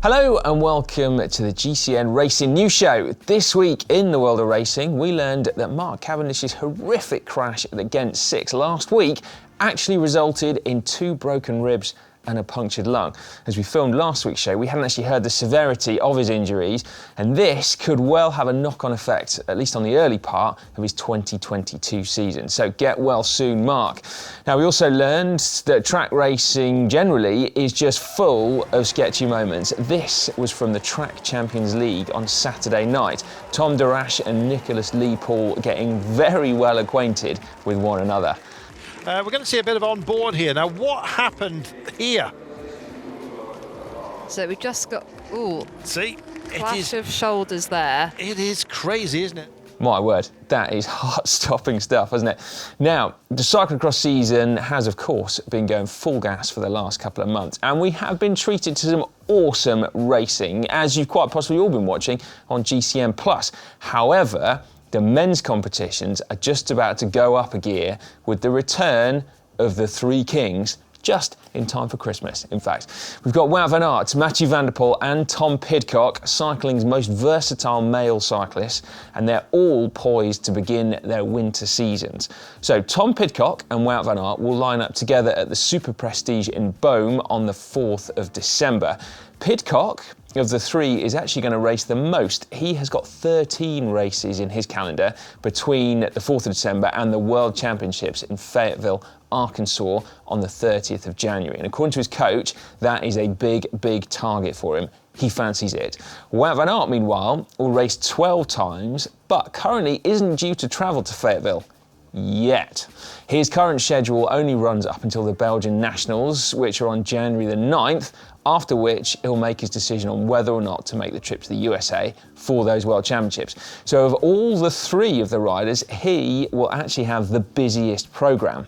Hello and welcome to the GCN Racing News Show. This week in the world of racing, we learned that Mark Cavendish's horrific crash at the Ghent 6 last week actually resulted in 2 broken ribs and a punctured lung. As we filmed last week's show, we hadn't actually heard the severity of his injuries, and this could well have a knock-on effect, at least on the early part of his 2022 season. So get well soon, Mark. Now, we also learned that track racing generally is just full of sketchy moments. This was from the Track Champions League on Saturday night. Tom Darash and Nicholas Lee Paul getting very well acquainted with one another. We're going to see a bit of on board here. Now, what happened here? So we just got, clash of shoulders there. It is crazy, isn't it? My word, that is heart-stopping stuff, isn't it? Now, the cyclo-cross season has, of course, been going full gas for the last couple of months, and we have been treated to some awesome racing, as you've quite possibly all been watching on GCN+. However, the men's competitions are just about to go up a gear with the return of the Three Kings, just in time for Christmas, in fact. We've got Wout van Aert, Mathieu van der Poel and Tom Pidcock, cycling's most versatile male cyclists, and they're all poised to begin their winter seasons. So Tom Pidcock and Wout van Aert will line up together at the Super Prestige in Boom on the 4th of December. Pidcock, of the three, is actually going to race the most. He has got 13 races in his calendar between the 4th of December and the World Championships in Fayetteville, Arkansas on the 30th of January. And according to his coach, that is a big, big target for him. He fancies it. Wout van Aert, meanwhile, will race 12 times, but currently isn't due to travel to Fayetteville yet. His current schedule only runs up until the Belgian Nationals, which are on January the 9th, after which he'll make his decision on whether or not to make the trip to the USA for those World Championships. So of all the three of the riders, he will actually have the busiest programme.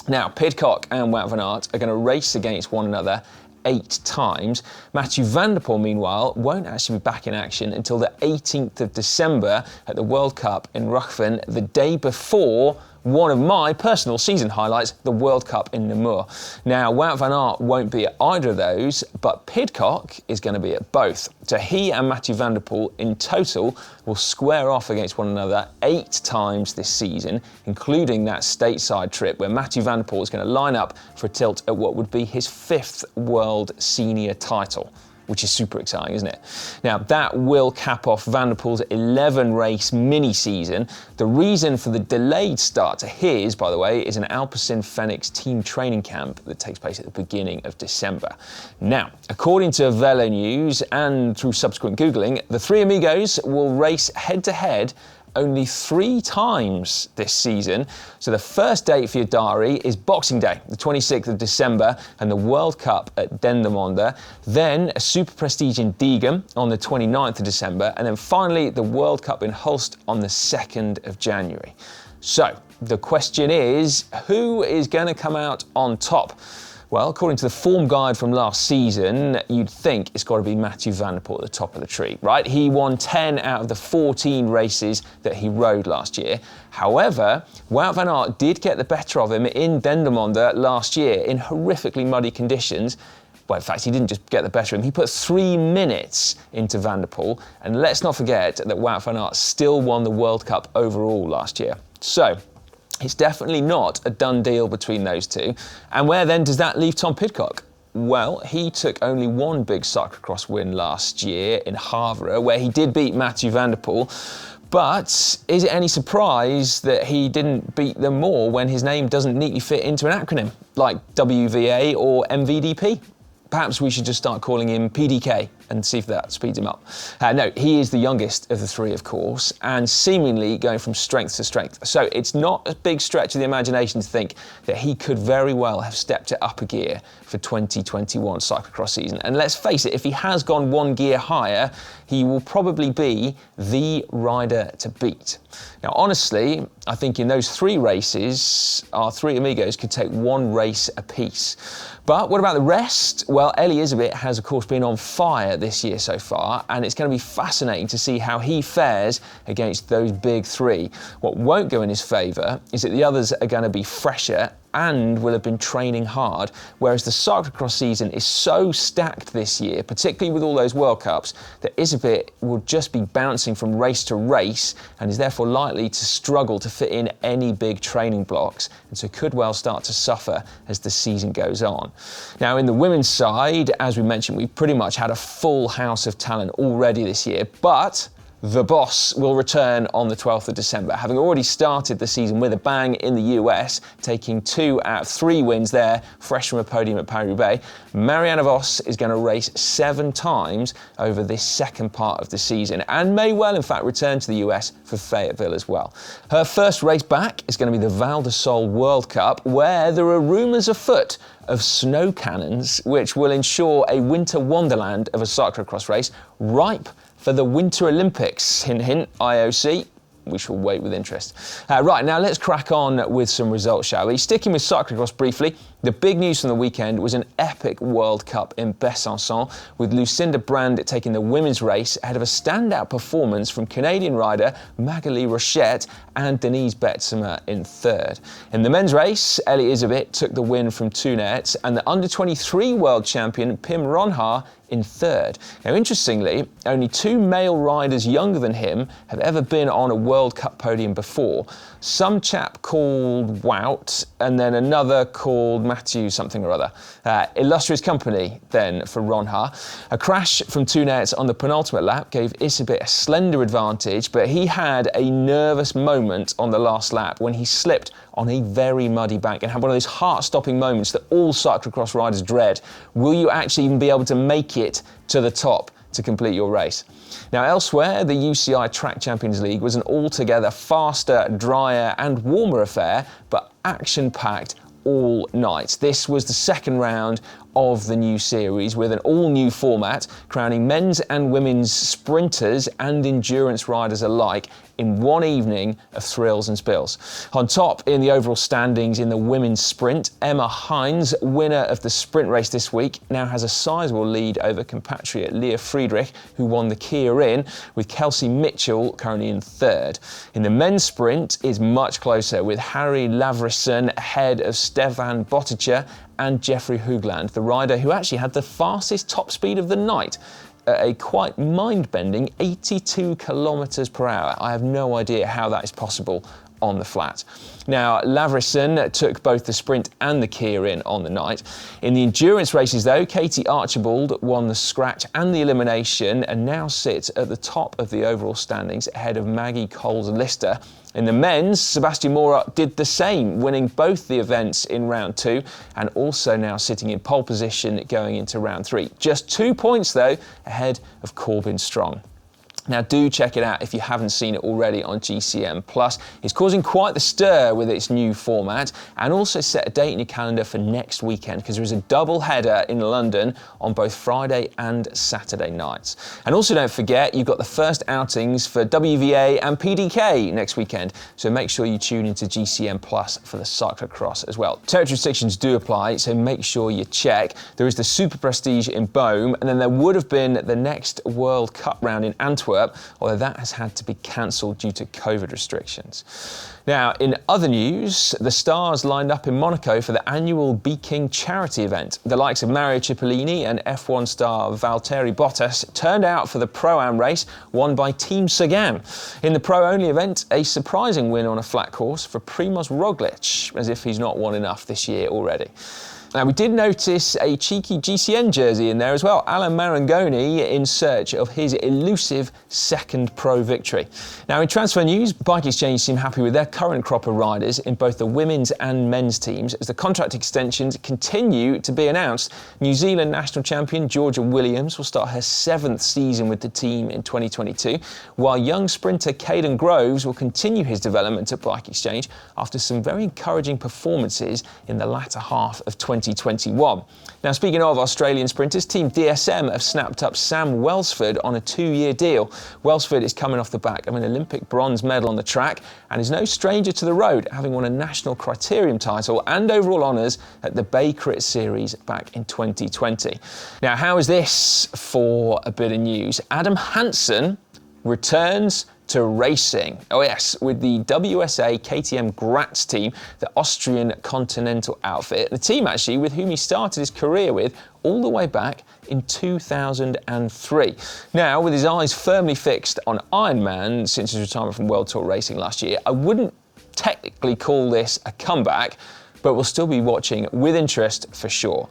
Now, Pidcock and Wout van Aert are going to race against one another 8 times. Mathieu van der Poel, meanwhile, won't actually be back in action until the 18th of December at the World Cup in Ruchven, the day before one of my personal season highlights, the World Cup in Namur. Now, Wout van Aert won't be at either of those, but Pidcock is going to be at both. So he and Mathieu van der Poel in total will square off against one another 8 times this season, including that stateside trip where Mathieu van der Poel is going to line up for a tilt at what would be his 5th World Senior title, which is super exciting, isn't it? Now, that will cap off Van der Poel's 11-race mini-season. The reason for the delayed start to his, by the way, is an Alpecin Fenix team training camp that takes place at the beginning of December. Now, according to Velo News and through subsequent Googling, the three amigos will race head-to-head only 3 times this season. So the first date for your diary is Boxing Day, the 26th of December, and the World Cup at Dendermonde. Then a Super Prestige in Diegem on the 29th of December, and then finally the World Cup in Hulst on the 2nd of January. So the question is, who is going to come out on top? Well, according to the form guide from last season, you'd think it's got to be Mathieu van der Poel at the top of the tree, right? He won 10 out of the 14 races that he rode last year. However, Wout van Aert did get the better of him in Dendermonde last year in horrifically muddy conditions. Well, in fact, he didn't just get the better of him, he put 3 minutes into Van der Poel. And let's not forget that Wout van Aert still won the World Cup overall last year. So it's definitely not a done deal between those two. And where then does that leave Tom Pidcock? Well, he took only one big cyclocross win last year in Havre, where he did beat Mathieu van der Poel. But is it any surprise that he didn't beat them more when his name doesn't neatly fit into an acronym like WVA or MVDP? Perhaps we should just start calling him PDK and see if that speeds him up. No, he is the youngest of the three, of course, and seemingly going from strength to strength. So it's not a big stretch of the imagination to think that he could very well have stepped it up a gear for 2021 cyclocross season. And let's face it, if he has gone 1 gear higher, he will probably be the rider to beat. Now, honestly, I think in those 3 races, our 3 amigos could take 1 race apiece. But what about the rest? Well, Elizabeth has, of course, been on fire this year so far, and it's going to be fascinating to see how he fares against those big 3. What won't go in his favour is that the others are going to be fresher and will have been training hard, whereas the cyclocross season is so stacked this year, particularly with all those World Cups, that Isabit will just be bouncing from race to race and is therefore likely to struggle to fit in any big training blocks, and so could well start to suffer as the season goes on. Now, in the women's side, as we mentioned, we've pretty much had a full house of talent already this year, but the boss will return on the 12th of December, having already started the season with a bang in the US, taking 2 out of 3 wins there, fresh from a podium at Paris-Roubaix. Marianne Vos is going to race 7 times over this second part of the season and may well, in fact, return to the US for Fayetteville as well. Her first race back is going to be the Val de Sol World Cup, where there are rumours afoot of snow cannons, which will ensure a winter wonderland of a cyclocross race, ripe for the Winter Olympics. Hint, hint, IOC. We shall wait with interest. Right, now let's crack on with some results, shall we? Sticking with cyclocross briefly, the big news from the weekend was an epic World Cup in Besançon, with Lucinda Brand taking the women's race ahead of a standout performance from Canadian rider Magali Rochette and Denise Betsemer in third. In the men's race, Elie Isabit took the win from Tunet and the under-23 world champion Pim Ronhaar in third. Now, interestingly, only 2 male riders younger than him have ever been on a World Cup podium before. Some chap called Wout and then another called Mathieu something or other. Illustrious company then for Ronhaar. A crash from Tunet on the penultimate lap gave Isabit a slender advantage, but he had a nervous moment on the last lap when he slipped on a very muddy bank and had one of those heart-stopping moments that all cyclocross riders dread. Will you actually even be able to make it to the top to complete your race? Now, elsewhere, the UCI Track Champions League was an altogether faster, drier and warmer affair, but action-packed all night. This was the second round of the new series with an all-new format crowning men's and women's sprinters and endurance riders alike in one evening of thrills and spills. On top in the overall standings in the women's sprint, Emma Hines, winner of the sprint race this week, now has a sizable lead over compatriot Leah Friedrich, who won the Kia in, with Kelsey Mitchell currently in third. In the men's sprint, it's much closer, with Harry Lavrison ahead of Stefan Botticher and Jeffrey Hoogland, the rider who actually had the fastest top speed of the night at a quite mind-bending 82 kilometres per hour. I have no idea how that is possible on the flat. Now, Lavrison took both the sprint and the Kia in on the night. In the endurance races though, Katie Archibald won the scratch and the elimination and now sits at the top of the overall standings ahead of Maggie Coles-Lister. In the men's, Sebastian Morat did the same, winning both the events in round 2 and also now sitting in pole position going into round 3. Just 2 points though ahead of Corbin Strong. Now, do check it out if you haven't seen it already on GCN+. It's causing quite the stir with its new format, and also set a date in your calendar for next weekend because there is a double header in London on both Friday and Saturday nights. And also don't forget, you've got the first outings for WVA and PDK next weekend, so make sure you tune into GCN+ for the cyclocross as well. Territory restrictions do apply, so make sure you check. There is the Super Prestige in Boom, and then there would have been the next World Cup round in Antwerp, although that has had to be cancelled due to COVID restrictions. Now, in other news, the stars lined up in Monaco for the annual Be King charity event. The likes of Mario Cipollini and F1 star Valtteri Bottas turned out for the Pro-Am race, won by Team Sagan. In the Pro-only event, a surprising win on a flat course for Primoz Roglic, as if he's not won enough this year already. Now, we did notice a cheeky GCN jersey in there as well. Alan Marangoni in search of his elusive second pro victory. Now, in transfer news, Bike Exchange seem happy with their current crop of riders in both the women's and men's teams as the contract extensions continue to be announced. New Zealand national champion Georgia Williams will start her 7th season with the team in 2022, while young sprinter Caden Groves will continue his development at Bike Exchange after some very encouraging performances in the latter half of 2021. Now, speaking of Australian sprinters, Team DSM have snapped up Sam Welsford on a 2-year deal. Welsford is coming off the back of an Olympic bronze medal on the track and is no stranger to the road, having won a national criterium title and overall honours at the Bay Crit Series back in 2020. Now, how is this for a bit of news? Adam Hansen returns to racing. Oh yes, with the WSA KTM Graz team, the Austrian Continental outfit, the team actually with whom he started his career with all the way back in 2003. Now, with his eyes firmly fixed on Ironman since his retirement from World Tour Racing last year, I wouldn't technically call this a comeback, but we'll still be watching with interest for sure.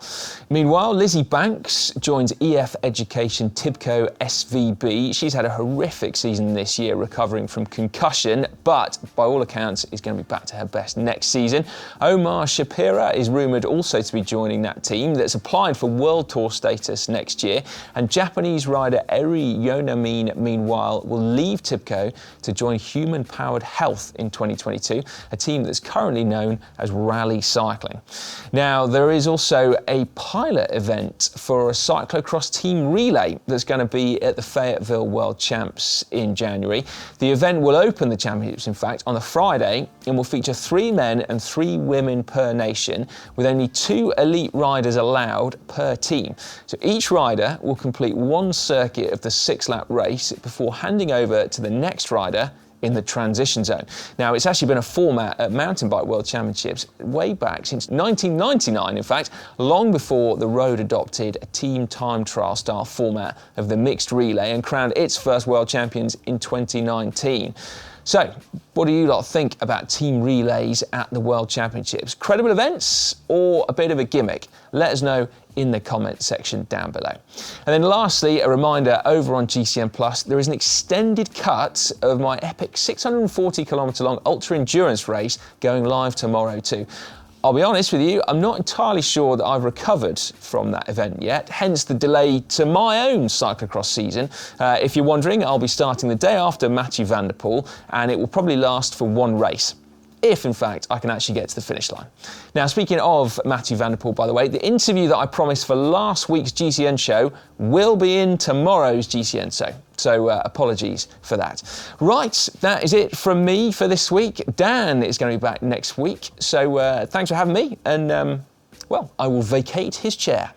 Meanwhile, Lizzie Banks joins EF Education Tibco SVB. She's had a horrific season this year, recovering from concussion, but by all accounts is going to be back to her best next season. Omar Shapira is rumoured also to be joining that team that's applied for World Tour status next year, and Japanese rider Eri Yonamine, meanwhile, will leave Tibco to join Human Powered Health in 2022, a team that's currently known as Rally Cycling. Now, there is also a pilot event for a cyclo-cross team relay that's going to be at the Fayetteville World Champs in January. The event will open the championships, in fact, on the Friday and will feature 3 men and 3 women per nation, with only 2 elite riders allowed per team. So each rider will complete 1 circuit of the 6-lap race before handing over to the next rider in the transition zone. Now, it's actually been a format at Mountain Bike World Championships way back since 1999, in fact, long before the road adopted a team time trial style format of the mixed relay and crowned its first world champions in 2019. So, what do you lot think about team relays at the World Championships? Credible events or a bit of a gimmick? Let us know in the comment section down below. And then lastly, a reminder, over on GCN Plus, there is an extended cut of my epic 640 kilometre long ultra endurance race going live tomorrow too. I'll be honest with you, I'm not entirely sure that I've recovered from that event yet, hence the delay to my own cyclocross season. If you're wondering, I'll be starting the day after Mathieu van der Poel, and it will probably last for 1 race, if in fact I can actually get to the finish line. Now, speaking of Mathieu van der Poel, by the way, the interview that I promised for last week's GCN show will be in tomorrow's GCN show. So apologies for that. Right, that is it from me for this week. Dan is going to be back next week. So thanks for having me, and well, I will vacate his chair.